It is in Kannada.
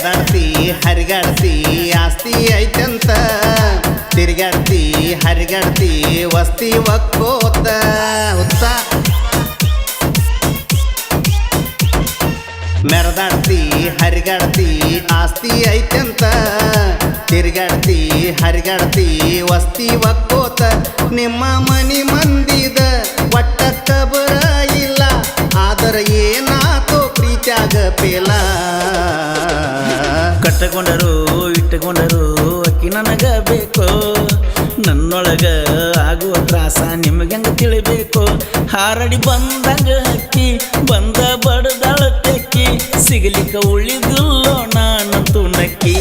ಮೆರದಾಡ್ತಿ ಹರಿಗಾಡ್ತಿ ಆಸ್ತಿ ಐತಂತ ತಿರ್ಗಾಡ್ತಿ ಹರಿಗಾಡ್ತಿ ವಸ್ತಿ ಒಕ್ಕೋತ ಹುತ್ತ ಮೆರದಾಡ್ತಿ ಹರಿಗಾಡ್ತಿ ಆಸ್ತಿ ಐತಂತ ತಿರ್ಗಾಡ್ತಿ ಹರಿಗಾಡ್ತಿ ವಸ್ತಿ ಒಕ್ಕೋತ ನಿಮ್ಮ ಮನಿ ಮಂದಿದ ಒಟ್ಟ ಕಬರ ಇಲ್ಲ ಆದರ ಏನಾತೋ ಪ್ರೀತ್ಯಾಗ ಪೇಲ ಕಟ್ಟಕೊಂಡರು ಇಟ್ಟುಕೊಂಡರು ಅಕ್ಕಿ ನನಗ ಬೇಕು ನನ್ನೊಳಗ ಆಗುವ ತ್ರಾಸ ನಿಮಗೆಂಗ ತಿಳಿಬೇಕು ಹಾರಡಿ ಬಂದಂಗ ಹಕ್ಕಿ ಬಂದ ಬಡದಾಳ ತೆಕ್ಕಿ ಸಿಗಲಿಕ್ಕ ಉಳಿದಿಲ್ಲೋ ನಾನಂತೂ ನಕ್ಕಿ